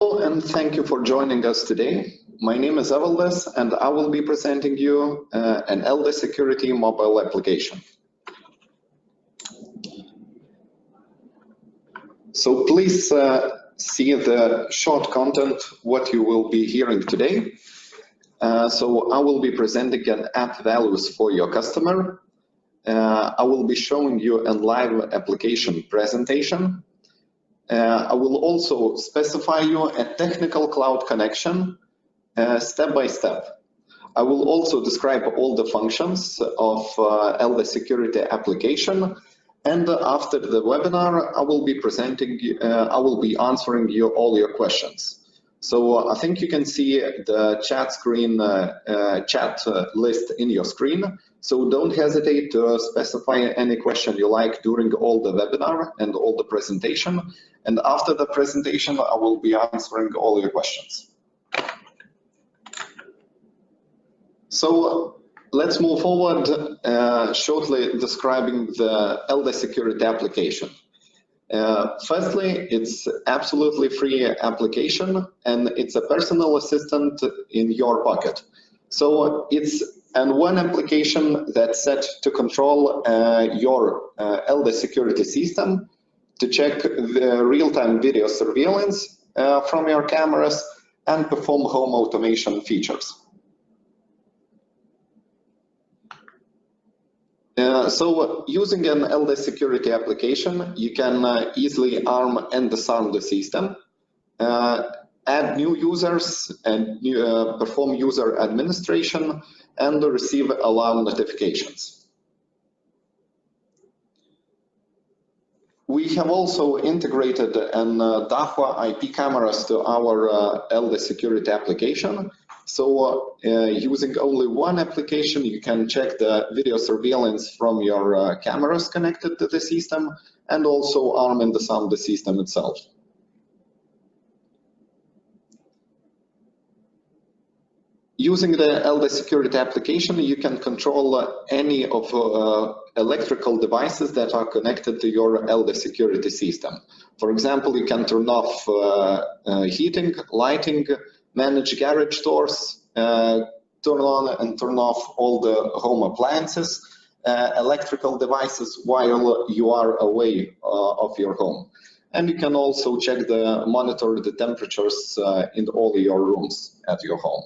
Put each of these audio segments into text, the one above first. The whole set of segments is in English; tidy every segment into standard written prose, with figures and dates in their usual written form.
Hello and thank you for joining us today. My name is Eldes and I will be presenting you an Eldes Security mobile application. So please see the short content what you will be hearing today. So I will be presenting an app values for your customer. I will be showing you a live application presentation. I will also specify you a technical cloud connection step by step. I will also describe all the functions of Eldes Security application, and after the webinar I will be answering you all your questions. So I think you can see the chat screen, chat list in your screen. So don't hesitate to specify any question you like during all the webinar and all the presentation. And after the presentation, I will be answering all your questions. So let's move forward shortly describing the Eldes Security application. Firstly, it's absolutely free application and it's a personal assistant in your pocket. So it's one application that's set to control your Eldes Security system, to check the real-time video surveillance from your cameras and perform home automation features. So using an Eldes Security application, you can easily arm and disarm the system, add new users and perform user administration and receive alarm notifications. We have also integrated an DAHUA IP cameras to our Eldes Security application. So using only one application, you can check the video surveillance from your cameras connected to the system and also arm and disarm the system itself. Using the Eldes Security application, you can control any of electrical devices that are connected to your Eldes Security system. For example, you can turn off heating, lighting, manage garage doors, turn on and turn off all the home appliances, electrical devices while you are away of your home. And you can also monitor the temperatures in all your rooms at your home.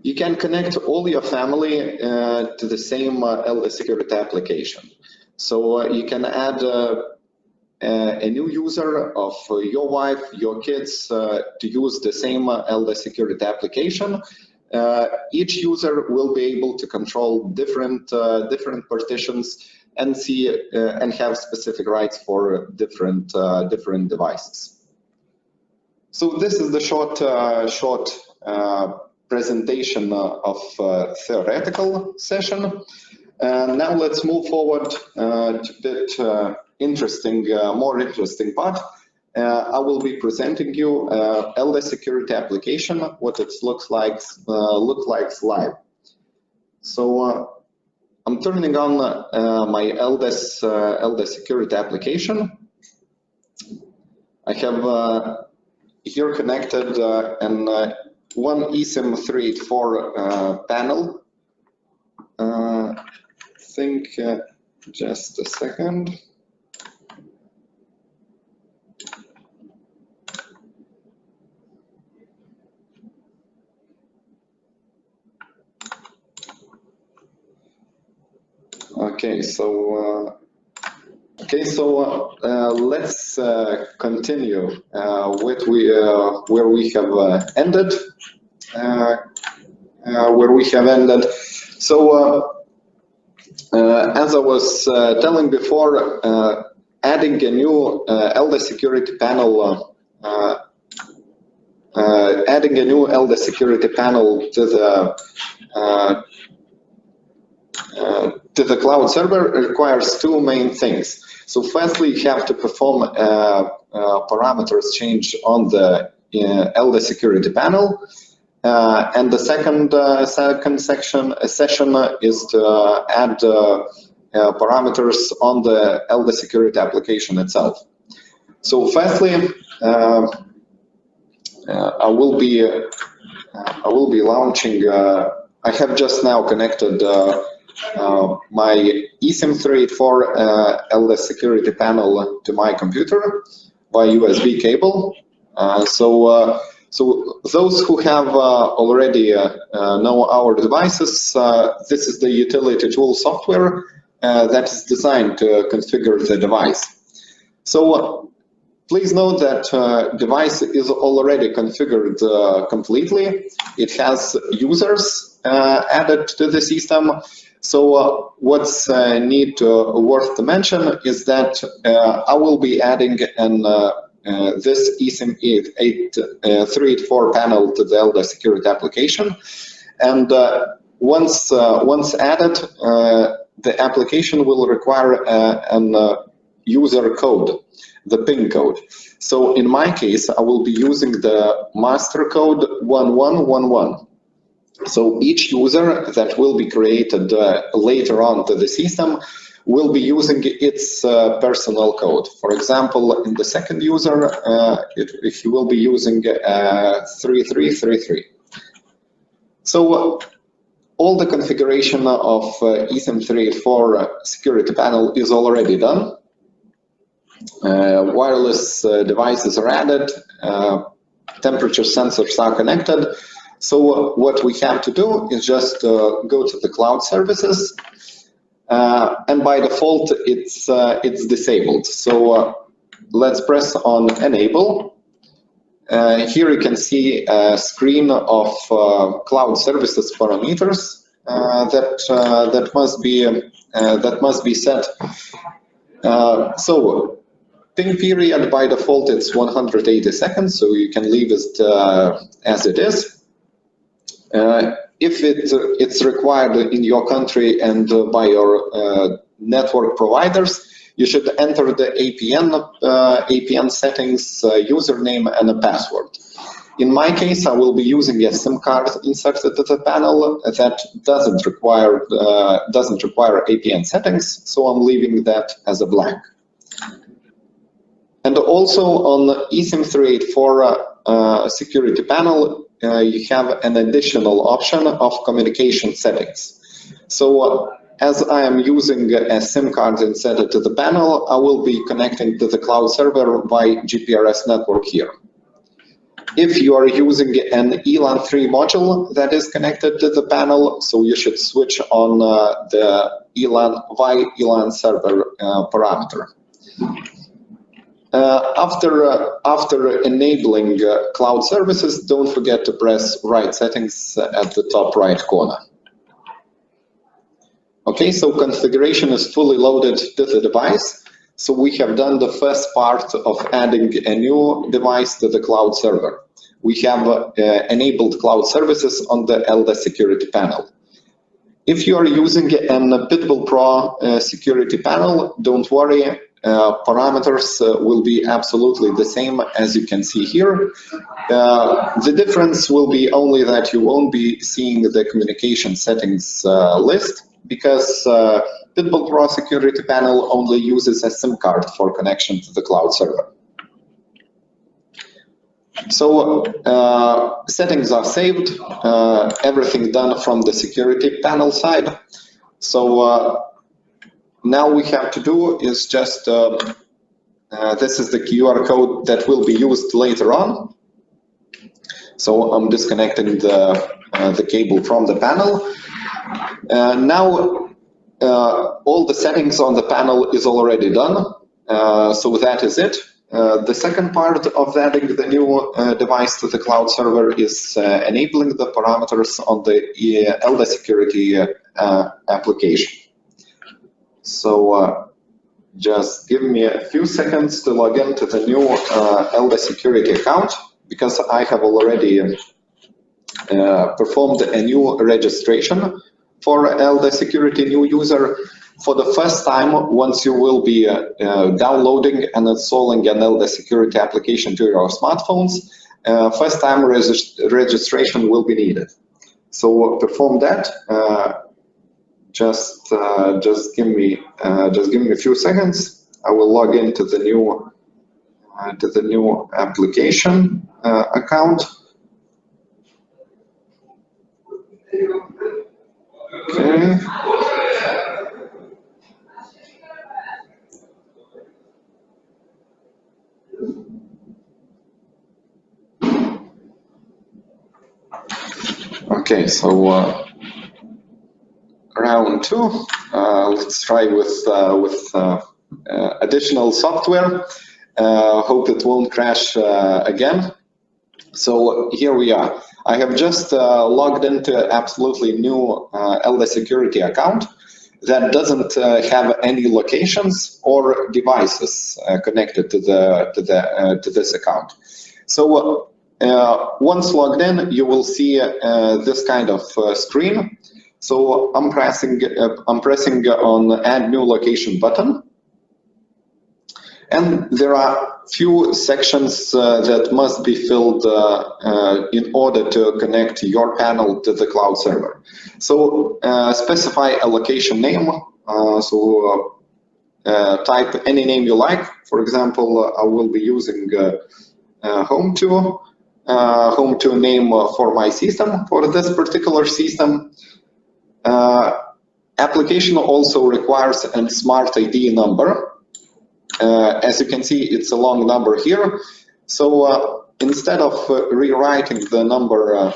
You can connect all your family to the same Eldes Security application. So you can add a new user of your wife, your kids to use the same Eldes Security application. Each user will be able to control different partitions and see and have specific rights for different devices. So this is the short presentation of theoretical session. Now let's move forward to a bit more interesting part. I will be presenting you Eldes Security application, what it looks like live. So I'm turning on my Eldes Security application. I have here connected one eSIM 384 panel. Just a second. Okay, so let's continue with where we have ended. So as I was telling before, adding a new Eldes Security panel, to the cloud server requires two main things. So firstly, you have to perform parameters change on the Eldes Security panel, and the second session is to add parameters on the Eldes Security application itself. So firstly, I will be launching. I have just now connected my eSIM384 Eldes Security Panel to my computer by USB cable. So those who have already know our devices, this is the utility tool software that is designed to configure the device. So please note that device is already configured completely. It has users added to the system. So what's worth to mention is that I will be adding this eSIM384 panel to the Eldes Security application, and once added, the application will require an user code, the PIN code. So in my case, I will be using the master code 1111. So each user that will be created later on to the system will be using its personal code. For example, in the second user, he will be using 3333. So all the configuration of eSIM384 security panel is already done. Wireless devices are added, temperature sensors are connected. So what we have to do is just go to the cloud services, and by default it's disabled. So let's press on enable. Here you can see a screen of cloud services parameters that must be set. So ping period by default it's 180 seconds, so you can leave it as it is. If it's required in your country and by your network providers, you should enter the APN settings, username, and a password. In my case, I will be using a SIM card inserted to the panel that doesn't require APN settings, so I'm leaving that as a blank. And also on eSIM384 security panel, you have an additional option of communication settings. So as I am using a SIM card inserted to the panel, I will be connecting to the cloud server by GPRS network here. If you are using an ELAN 3 module that is connected to the panel, so you should switch on the ELAN server parameter. After enabling cloud services, don't forget to press right settings at the top right corner. Okay, so configuration is fully loaded to the device. So we have done the first part of adding a new device to the cloud server. We have enabled cloud services on the Eldes Security panel. If you are using an Pitbull Pro security panel, don't worry. Parameters will be absolutely the same as you can see here. The difference will be only that you won't be seeing the communication settings list, because Pitbull Pro security panel only uses a SIM card for connection to the cloud server. So settings are saved, everything done from the security panel side. So now we have to do is just, this is the QR code that will be used later on. So I'm disconnecting the cable from the panel. Now all the settings on the panel is already done. So that is it. The second part of adding the new device to the cloud server is enabling the parameters on the Eldes Security application. So just give me a few seconds to log into the new Eldes Security account, because I have already performed a new registration for Eldes Security new user. For the first time, once you will be downloading and installing an Eldes Security application to your smartphones, first time registration will be needed. So perform that. Just give me a few seconds. I will log into the new application account. Okay. Okay, so round 2. Let's try with additional software. Hope it won't crash again. So here we are. I have just logged into absolutely new Eldes Security account that doesn't have any locations or devices connected to this account. So once logged in, you will see this kind of screen. So I'm pressing on Add New Location button. And there are few sections that must be filled in order to connect your panel to the cloud server. So specify a location name. Type any name you like. For example, I will be using Home2 name for my system, for this particular system. Application also requires a smart ID number. As you can see, it's a long number here. So instead of rewriting the number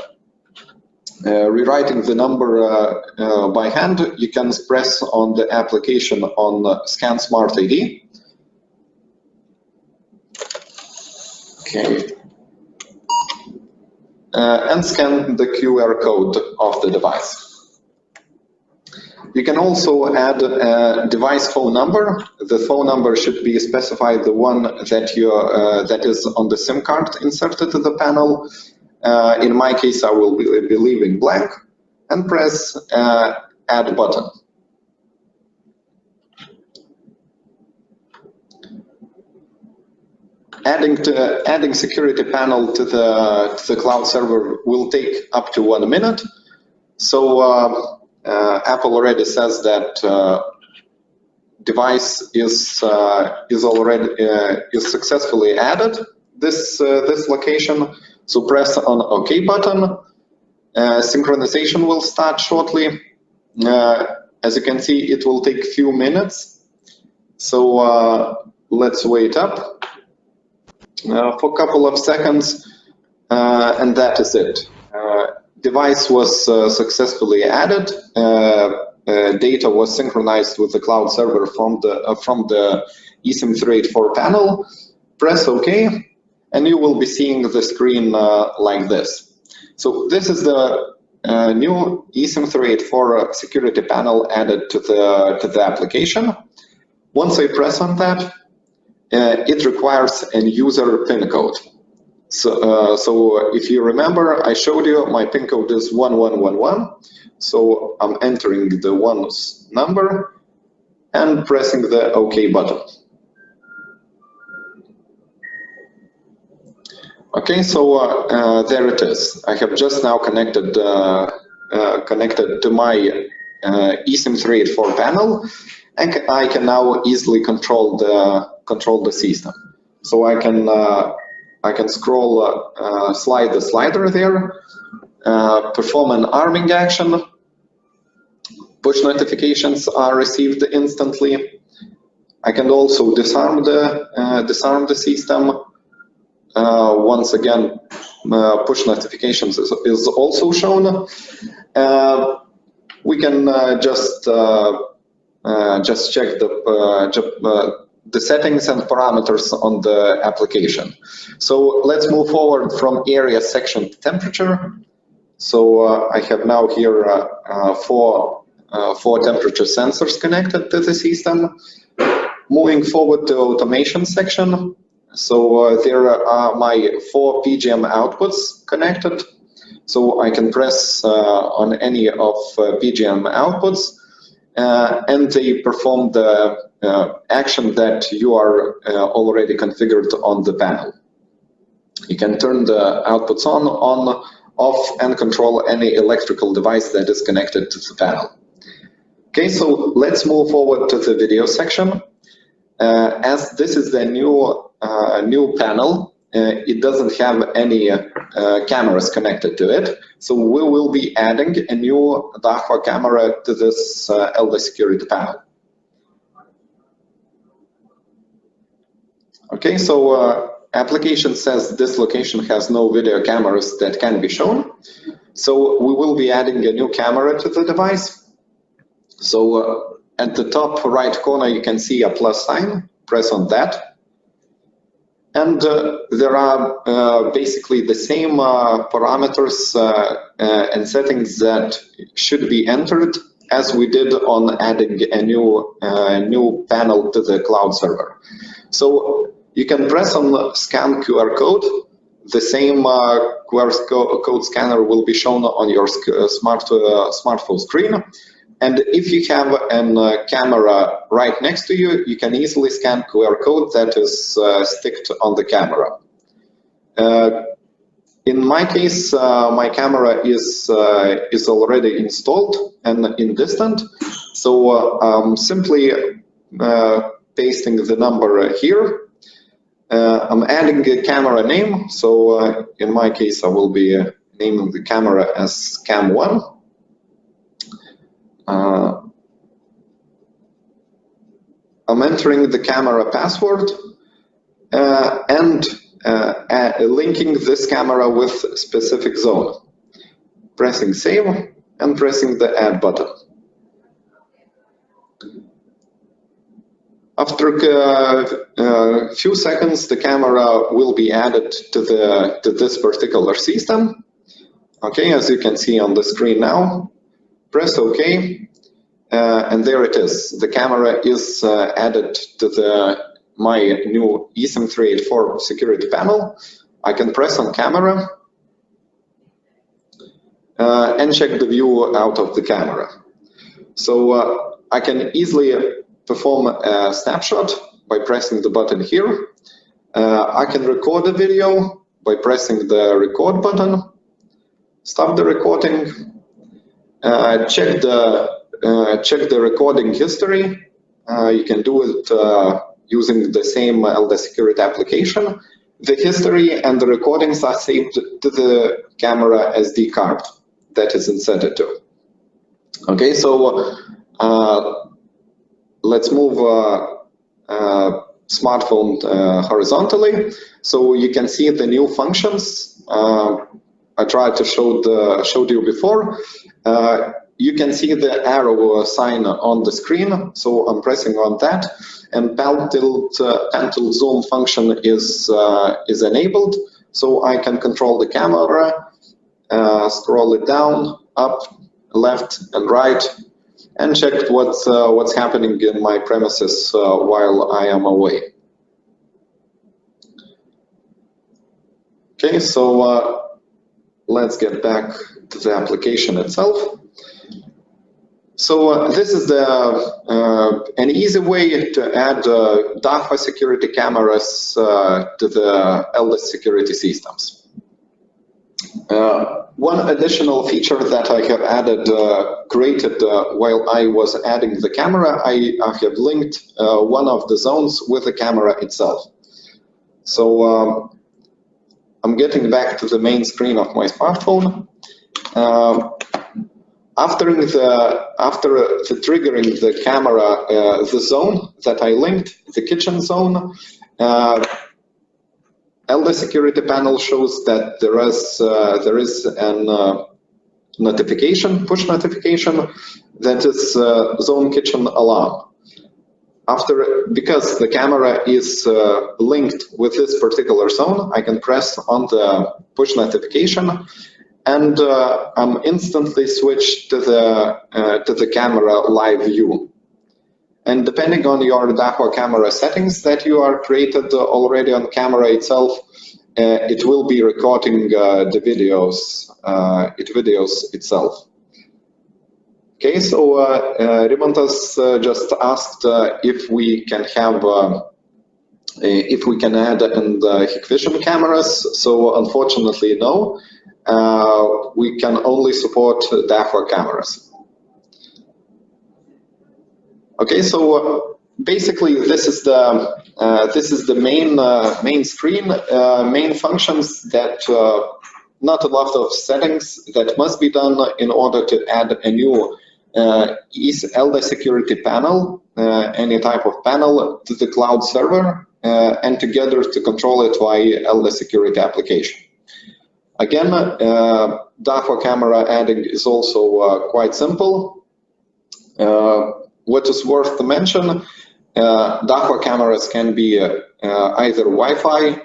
by hand, you can press on the application on Scan Smart ID. Okay. And scan the QR code of the device. You can also add a device phone number. The phone number should be specified the one that is on the SIM card inserted to the panel. In my case, I will be leaving blank and press Add button. Adding security panel to the cloud server will take up to 1 minute. So Apple already says that device is successfully added this location. So press on OK button. Synchronization will start shortly. As you can see, it will take a few minutes. So let's wait up for a couple of seconds, and that is it. Device was successfully added. Data was synchronized with the cloud server from the eSIM384 panel. Press OK, and you will be seeing the screen like this. So this is the new eSIM384 security panel added to the application. Once I press on that, it requires a user PIN code. So if you remember, I showed you my PIN code is 1111. So I'm entering the ones number and pressing the OK button. Okay, so there it is. I have just now connected to my eSIM384 panel, and I can now easily control the system. So I can scroll, slide the slider there, perform an arming action. Push notifications are received instantly. I can also disarm the system. Once again, push notifications is also shown. We can just check the settings and parameters on the application. So let's move forward from area section to temperature. So I have now here four temperature sensors connected to the system. Moving forward to automation section. So there are my 4 PGM outputs connected. So I can press on any of PGM outputs, and they perform the action that you are already configured on the panel. You can turn the outputs on, off, and control any electrical device that is connected to the panel. Okay, so let's move forward to the video section. as this is the new panel, it doesn't have any cameras connected to it. So we will be adding a new Dahua camera to this Eldes Security panel. Okay, so application says this location has no video cameras that can be shown. So we will be adding a new camera to the device. So at the top right corner, you can see a plus sign. Press on that. And there are basically the same parameters and settings that should be entered as we did on adding a new panel to the cloud server. So you can press on scan QR code. The same QR code scanner will be shown on your smartphone screen. And if you have a camera right next to you, you can easily scan QR code that is sticked on the camera. In my case, my camera is already installed and in distant, so I'm simply pasting the number here. I'm adding a camera name, so in my case, I will be naming the camera as Cam1. I'm entering the camera password and linking this camera with specific zone. Pressing save and pressing the add button. After a few seconds, the camera will be added to this particular system. Okay, as you can see on the screen now. Press OK, and there it is. The camera is added to my new eSIM 384 security panel. I can press on camera and check the view out of the camera. So I can easily perform a snapshot by pressing the button here. I can record a video by pressing the record button. Stop the recording. Check the recording history. You can do it using the same Eldes Security application. The history and the recordings are saved to the camera SD card that is inserted to. Okay, so let's move smartphone horizontally, so you can see the new functions. I tried to showed you before. You can see the arrow sign on the screen, so I'm pressing on that, and pan tilt zoom function is enabled, so I can control the camera, scroll it down, up, left, and right, and check what's happening in my premises while I am away. Okay, so let's get back to the application itself. So this is an easy way to add Dahua security cameras to the Eldes security systems. One additional feature that I have created while I was adding the camera, I have linked one of the zones with the camera itself. So I'm getting back to the main screen of my smartphone. After triggering the camera, the zone that I linked, the kitchen zone, Eldes Security Panel shows that there is an notification, push notification, that is zone kitchen alarm. Because the camera is linked with this particular zone, I can press on the push notification, and I'm instantly switched to the camera live view. And depending on your Dahua camera settings that you are created already on camera itself, it will be recording the videos itself. Okay, so Rimantas just asked if we can have if we can add Hikvision cameras. So unfortunately, no. We can only support Dahua cameras. Okay, so basically, this is the main screen, main functions that not a lot of settings that must be done in order to add a new Eldes Security panel, any type of panel, to the cloud server, and together to control it via Eldes Security application. Again, Dahua camera adding is also quite simple. What is worth to mention, Dahua cameras can be either Wi-Fi,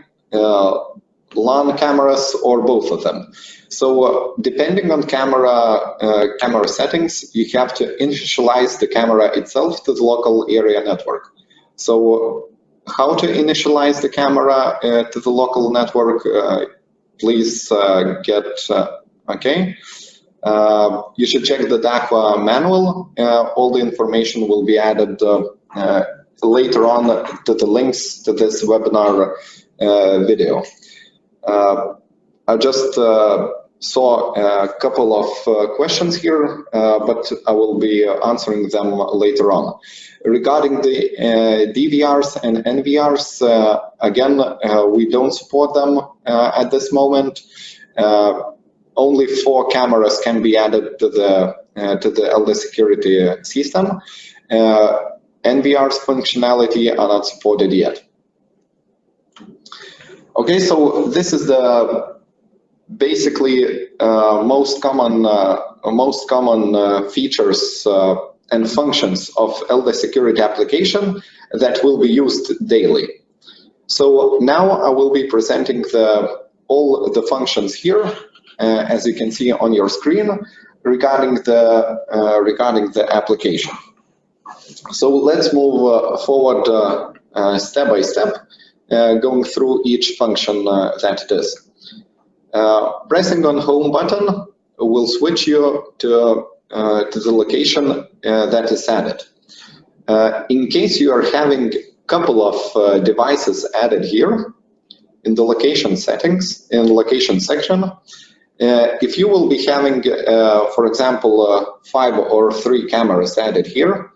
LAN cameras, or both of them. So depending on camera settings, you have to initialize the camera itself to the local area network. So how to initialize the camera to the local network, please okay. You should check the Dahua manual. All the information will be added later on to the links to this webinar video. I just saw a couple of questions here, but I will be answering them later on. Regarding the DVRs and NVRs, again, we don't support them at this moment. Only 4 cameras can be added to the Eldes Security system. NVR's functionality are not supported yet. Okay, so this is the basically most common features and functions of Eldes Security application that will be used daily. So now I will be presenting all the functions here, as you can see on your screen, regarding the application. So let's move forward step by step, going through each function that it is. Pressing on home button will switch you to the location that is added. In case you are having a couple of devices added here in the location settings, in the location section, if you will be having, for example, 5 or 3 cameras added here,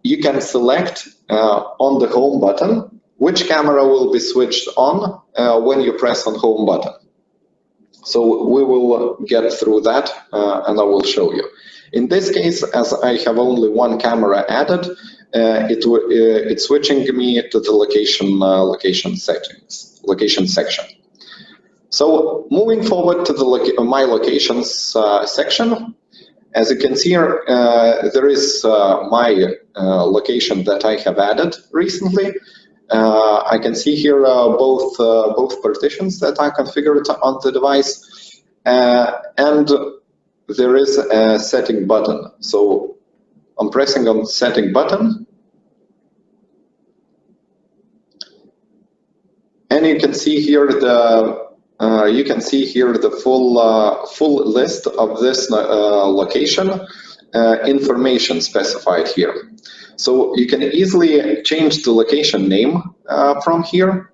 you can select on the home button which camera will be switched on when you press on home button. So we will get through that and I will show you. In this case, as I have only 1 camera added, it's switching me to the location section. So moving forward to the my locations section, as you can see here, there is my location that I have added recently. I can see here both partitions that I configured on the device, and there is a setting button. So I'm pressing on the setting button, and you can see here the full list of this location information specified here. So you can easily change the location name from here.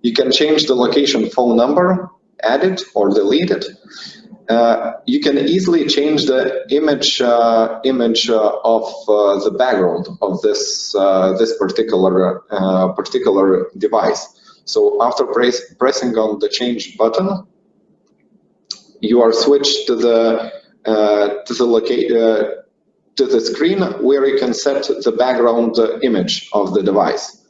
You can change the location phone number, add it or delete it. You can easily change the image of the background of this particular device. So after pressing on the change button, you are switched to the screen where you can set the background image of the device.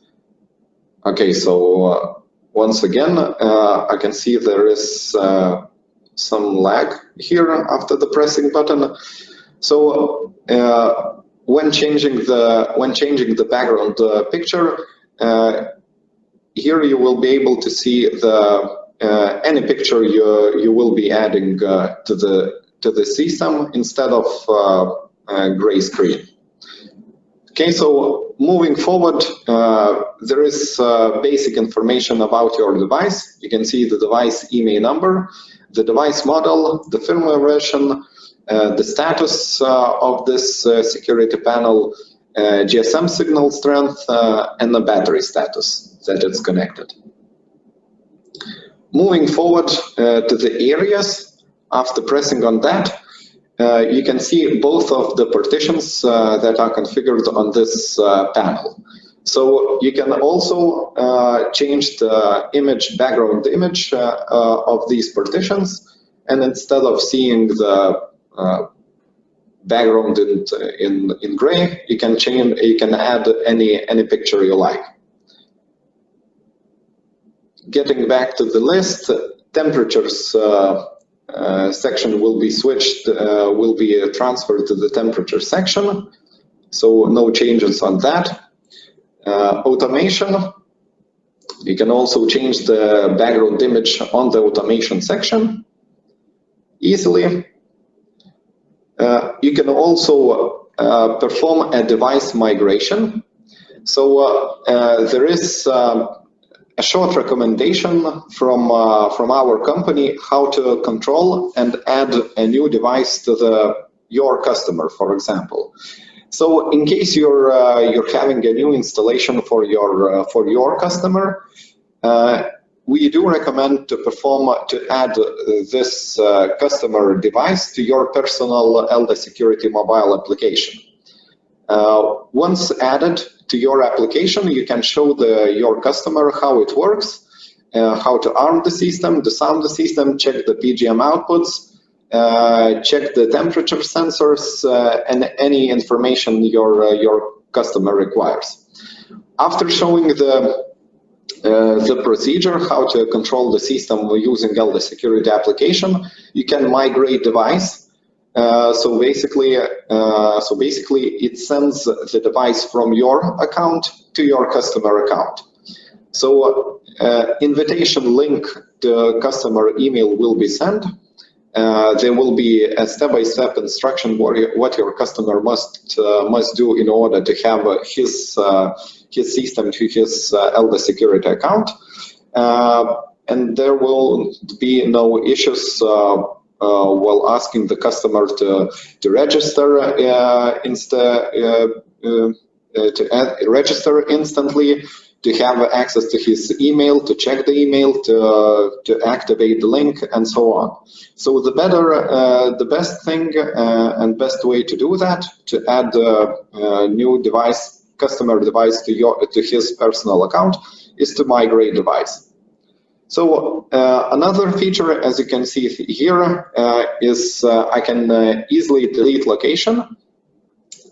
Okay, so once again, I can see there is some lag here after the pressing button. So when changing the background picture, here you will be able to see any picture you will be adding to the system instead of gray screen. Okay, so moving forward, there is basic information about your device. You can see the device email number, the device model, the firmware version, the status of this security panel, GSM signal strength, and the battery status that it's connected. Moving forward to the areas, after pressing on that, you can see both of the partitions that are configured on this panel. So you can also change the background image of these partitions, and instead of seeing the background in gray, you can add any picture you like. Getting back to the list, temperatures section will be switched, will be transferred to the temperature section, so no changes on that. Automation, you can also change the background image on the automation section easily. You can also perform a device migration. So there is a short recommendation from our company how to control and add a new device to your customer, for example. So in case you're having a new installation for your customer, we do recommend to add this customer device to your personal Eldes Security mobile application. Once added to your application, you can show your customer how it works, how to arm the system, disarm the system, check the PGM outputs, check the temperature sensors, and any information your customer requires. After showing the procedure how to control the system using Eldes Security application, you can migrate device. So basically, it sends the device from your account to your customer account. So invitation link to customer email will be sent. There will be a step-by-step instruction what your customer must do in order to have his system to his Eldes Security account, and there will be no issues while asking the customer to register register instantly, to have access to his email, to check the email, to activate the link, and so on. So the best thing and best way to do that, to add a new device, customer device to his personal account, is to migrate device. So another feature, as you can see here, is I can easily delete location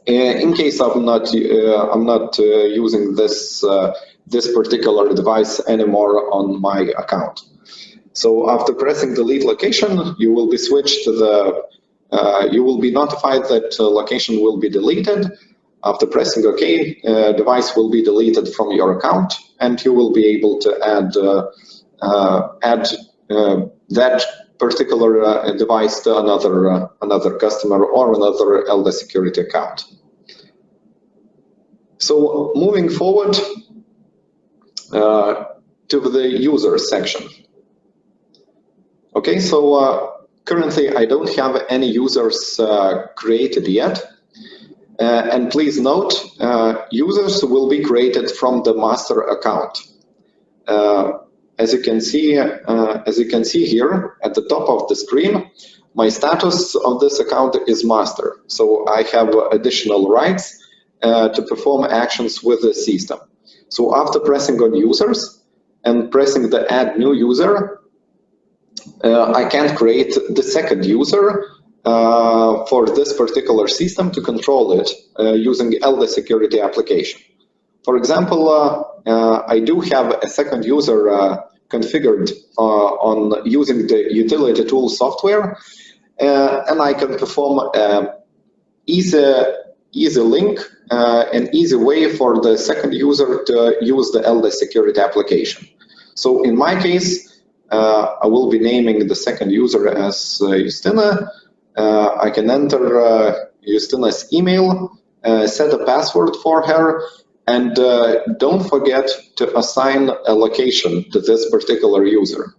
in case I'm not using this particular device anymore on my account. So after pressing delete location, you will be switched to you will be notified that location will be deleted. After pressing OK, device will be deleted from your account, and you will be able to add that particular device to another customer or another Eldes Security account. So moving forward to the user section. Okay, so currently I don't have any users created yet. And please note, users will be created from the master account. As you can see here at the top of the screen, my status of this account is master. So I have additional rights to perform actions with the system. So after pressing on users and pressing the add new user, I can create the second user for this particular system to control it using Eldes Security application. For example, I do have a second user configured on using the utility tool software, and I can perform easy link, an easy way for the second user to use the Eldes Security application. So in my case, I will be naming the second user as Justina. I can enter Justina's email, set a password for her, and don't forget to assign a location to this particular user.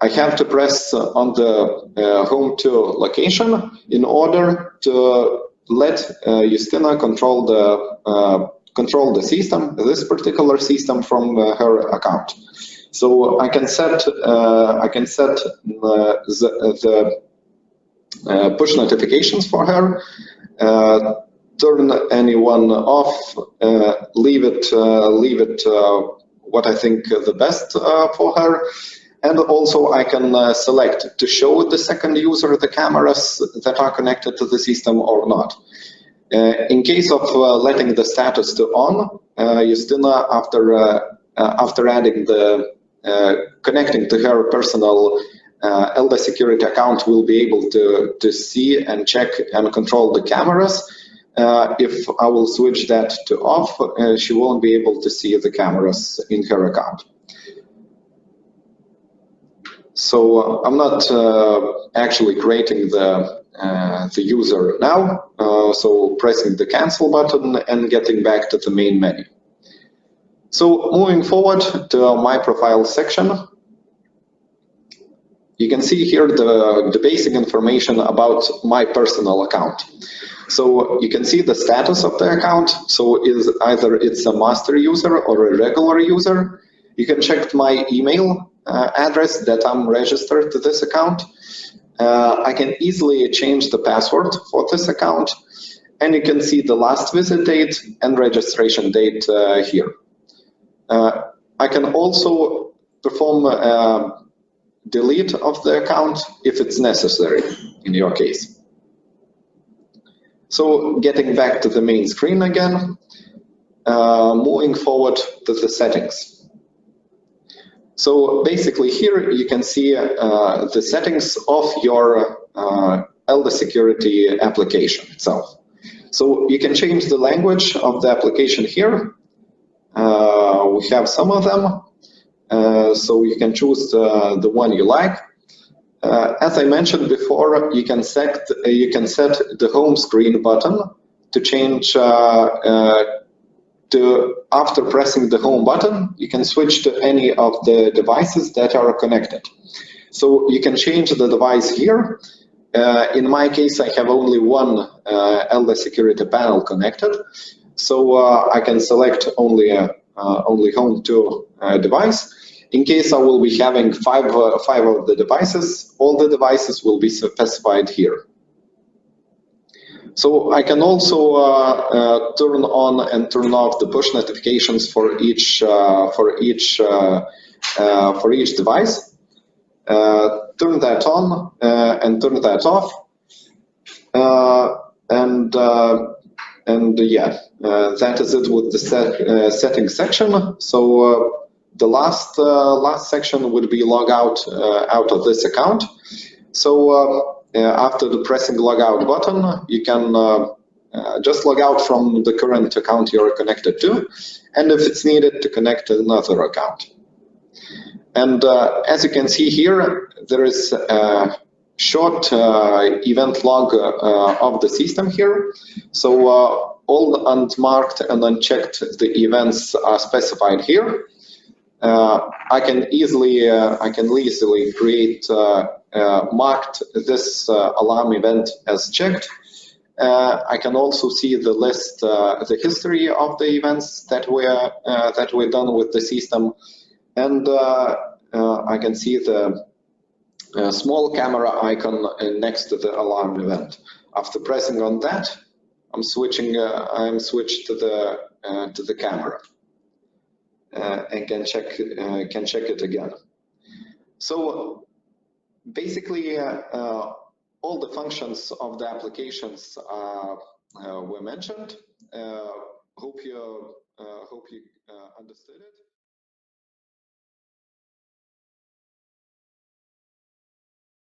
I have to press on the home to location in order to let Justina control the system, this particular system, from her account. So I can set push notifications for her, turn anyone off, leave it what I think the best for her. And also I can select to show the second user the cameras that are connected to the system or not. In case of letting the status to on, Justina, after adding the connecting to her personal Eldes Security account, will be able to see and check and control the cameras. If I will switch that to off, she won't be able to see the cameras in her account. So I'm not actually creating the user now, so pressing the cancel button and getting back to the main menu. So moving forward to my profile section, you can see here the basic information about my personal account. So you can see the status of the account. So is either it's a master user or a regular user. You can check my email address that I'm registered to this account. I can easily change the password for this account, and you can see the last visit date and registration date here. I can also perform delete of the account if it's necessary in your case. So getting back to the main screen again, moving forward to the settings. So basically here you can see the settings of your Eldes Security application itself. So you can change the language of the application here. We have some of them. So you can choose the one you like. As I mentioned before, you can set the home screen button to change after pressing the home button, you can switch to any of the devices that are connected. So you can change the device here. In my case, I have only one Eldes Security panel connected. So I can select only home to device. In case I will be having five of the devices, all the devices will be specified here. So I can also turn on and turn off the push notifications for each device. Turn that on and turn that off, and yeah, that is it with the settings section. So the last section would be log out of this account. So after the pressing logout button, you can just log out from the current account you're connected to, and if it's needed, to connect to another account. And as you can see here, there is a short event log of the system here. So all unmarked and unchecked the events are specified here. I can easily create marked this alarm event as checked. I can also see the list, the history of the events that were done with the system, and I can see the small camera icon next to the alarm event. After pressing on that, I'm switched to the camera. And can check it again. So basically, all the functions of the applications were mentioned. Hope you understood it.